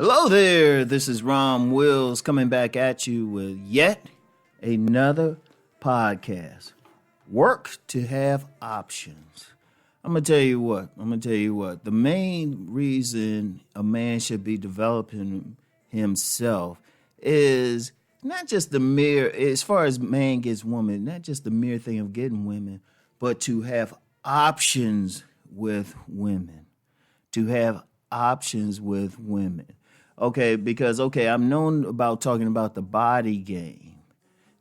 Hello there, this is Rom Wills coming back at you with yet another podcast. Work to have options. I'm going to tell you what. The main reason a man should be developing himself is not just the mere, as far as man gets woman, not just the mere thing of getting women, but to have options with women. To have options with women. I'm known about talking about the body game.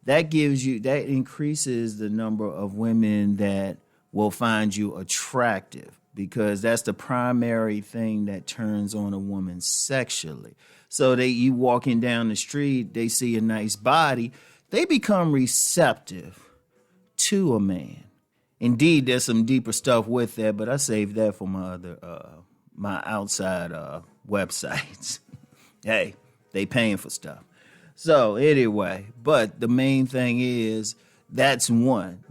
That increases the number of women that will find you attractive because that's the primary thing that turns on a woman sexually. So you walking down the street, they see a nice body, they become receptive to a man. Indeed, there's some deeper stuff with that, but I saved that for my other my outside websites. Hey, they paying for stuff. So anyway, but the main thing is that's one.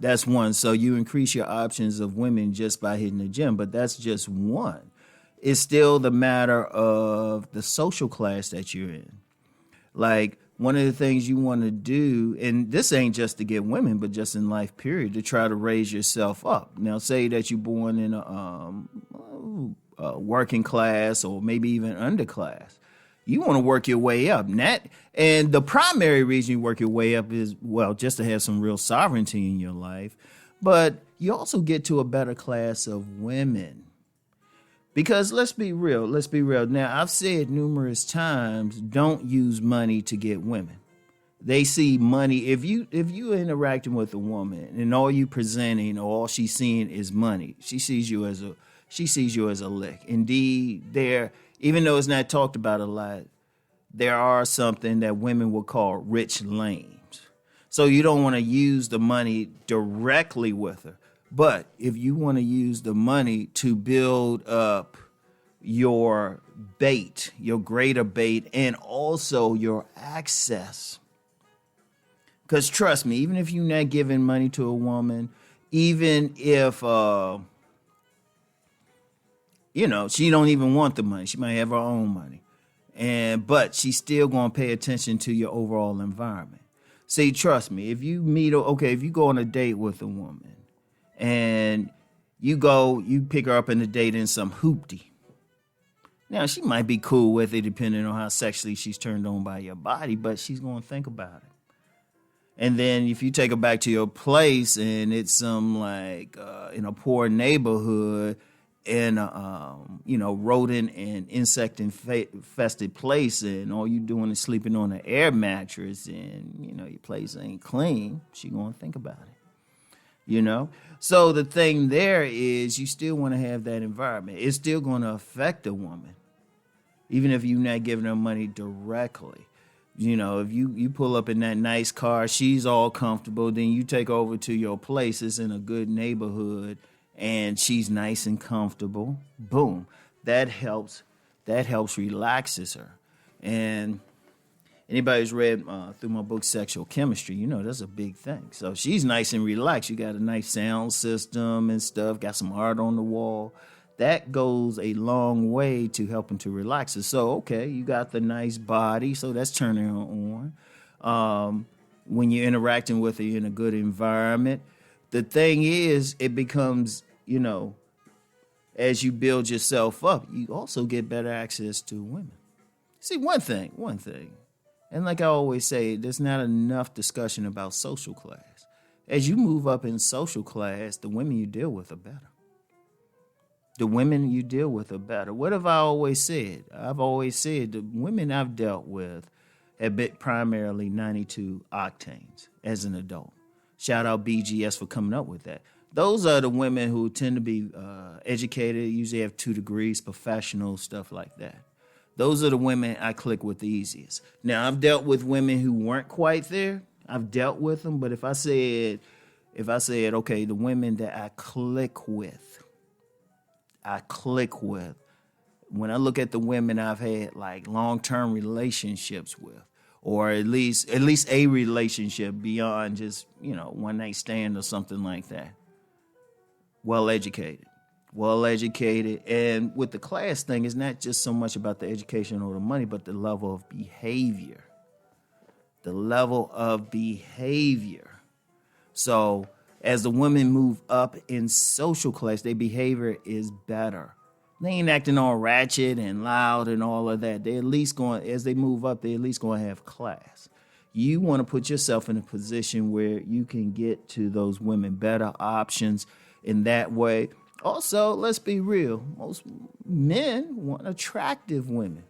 So you increase your options of women just by hitting the gym, but that's just one. It's still the matter of the social class that you're in. Like one of the things you want to do, and this ain't just to get women, but just in life period, to try to raise yourself up. Now, say that you're born in a working class or maybe even underclass. You want to work your way up. And the primary reason you work your way up is, well, just to have some real sovereignty in your life. But you also get to a better class of women. Because let's be real. Now, I've said numerous times, don't use money to get women. They see money. If you interacting with a woman and all you presenting or all she's seeing is money, she sees you as a lick. Indeed, even though it's not talked about a lot, there are something that women will call rich lames. So you don't want to use the money directly with her. But if you want to use the money to build up your bait, your greater bait, and also your access. Because trust me, even if you're not giving money to a woman, even if she don't even want the money. She might have her own money. But she's still going to pay attention to your overall environment. See, trust me, if you go on a date with a woman and you pick her up in a date in some hoopty. Now, she might be cool with it depending on how sexually she's turned on by your body, but she's going to think about it. And then if you take her back to your place and it's some in a poor neighborhood, in a rodent and insect infested place, and all you doing is sleeping on an air mattress, and your place ain't clean, she gonna think about it. So the thing there is, you still want to have that environment. It's still going to affect a woman, even if you're not giving her money directly. If you pull up in that nice car, she's all comfortable, then you take over to your place, it's in a good neighborhood, and she's nice and comfortable, boom, that helps relaxes her. And anybody who's read through my book, Sexual Chemistry, that's a big thing. So she's nice and relaxed. You got a nice sound system and stuff, got some art on the wall. That goes a long way to helping to relax her. So, okay, you got the nice body, so that's turning her on. When you're interacting with her in a good environment, the thing is, it becomes, as you build yourself up, you also get better access to women. See, one thing, and like I always say, there's not enough discussion about social class. As you move up in social class, the women you deal with are better. What have I always said? I've always said the women I've dealt with have been primarily 92 octanes as an adult. Shout out BGS for coming up with that. Those are the women who tend to be educated, usually have 2 degrees, professional, stuff like that. Those are the women I click with the easiest. Now, I've dealt with women who weren't quite there. I've dealt with them, but if I said, okay, the women that I click with, when I look at the women I've had like long-term relationships with, or at least a relationship beyond just, one night stand or something like that. Well educated, well educated. And with the class thing, it's not just so much about the education or the money, but the level of behavior. The level of behavior. So as the women move up in social class, their behavior is better. They ain't acting all ratchet and loud and all of that. They at least going, as they move up, they at least going to have class. You want to put yourself in a position where you can get to those women better options in that way. Also, let's be real. Most men want attractive women.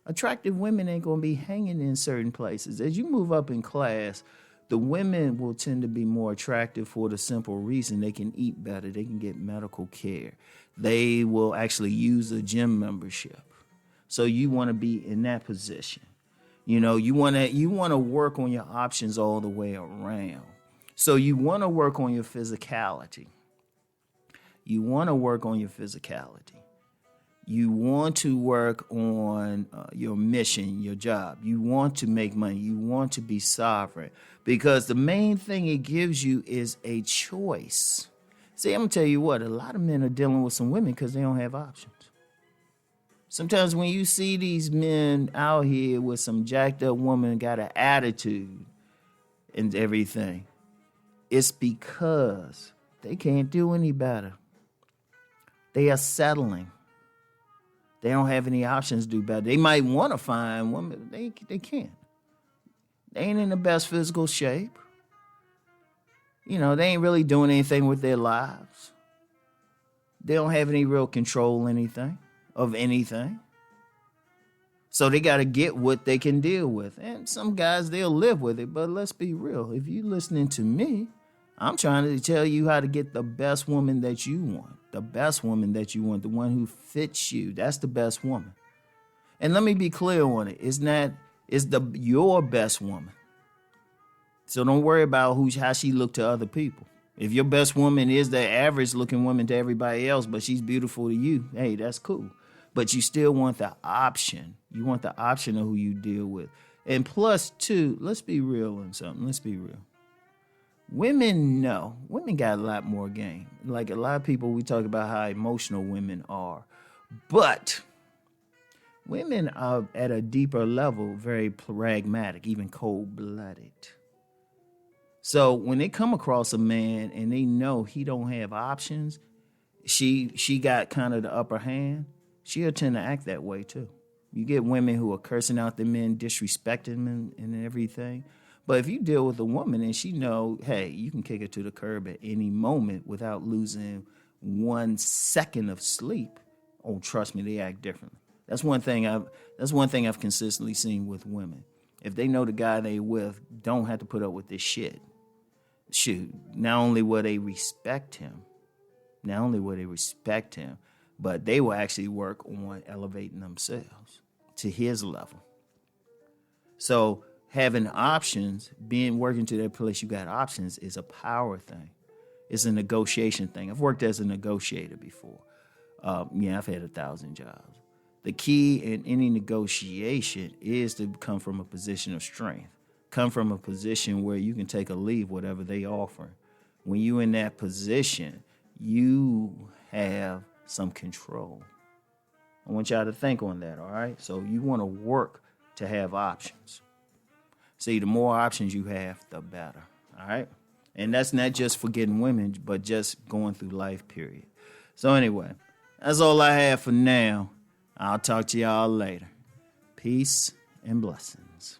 Attractive women ain't going to be hanging in certain places. As you move up in class, the women will tend to be more attractive for the simple reason they can eat better. They can get medical care. They will actually use a gym membership. So you want to be in that position. You know, you want to work on your options all the way around. So you want to work on your physicality. You want to work on your physicality. You want to work on your mission, your job. You want to make money. You want to be sovereign. Because the main thing it gives you is a choice. See, I'm going to tell you what, a lot of men are dealing with some women because they don't have options. Sometimes when you see these men out here with some jacked up woman got an attitude and everything, it's because they can't do any better. They are settling. They don't have any options to do better. They might want to find women, but they can't. They ain't in the best physical shape. You know, they ain't really doing anything with their lives. They don't have any real control of anything. So they got to get what they can deal with. And some guys, they'll live with it. But let's be real. If you're listening to me, I'm trying to tell you how to get the best woman that you want. The best woman that you want, the one who fits you. That's the best woman. And let me be clear on it. It's your best woman. So don't worry about how she look to other people. If your best woman is the average looking woman to everybody else, but she's beautiful to you, hey, that's cool. But you still want the option. You want the option of who you deal with. And plus, too, let's be real on something. Let's be real. Women got a lot more game. Like a lot of people, we talk about how emotional women are. But women are at a deeper level, very pragmatic, even cold-blooded. So when they come across a man and they know he don't have options, she got kind of the upper hand, she'll tend to act that way too. You get women who are cursing out the men, disrespecting them and everything. But if you deal with a woman and she know, hey, you can kick her to the curb at any moment without losing 1 second of sleep, oh, trust me, they act differently. That's one thing I've consistently seen with women. If they know the guy they with don't have to put up with this shit, shoot, not only will they respect him, but they will actually work on elevating themselves to his level. So having options, working to that place you got options is a power thing. It's a negotiation thing. I've worked as a negotiator before. I've had 1,000 jobs. The key in any negotiation is to come from a position of strength. Come from a position where you can take or leave whatever they offer. When you're in that position, you have some control. I want y'all to think on that, all right? So you want to work to have options. See, the more options you have, the better, all right? And that's not just for getting women, but just going through life, period. So anyway, that's all I have for now. I'll talk to y'all later. Peace and blessings.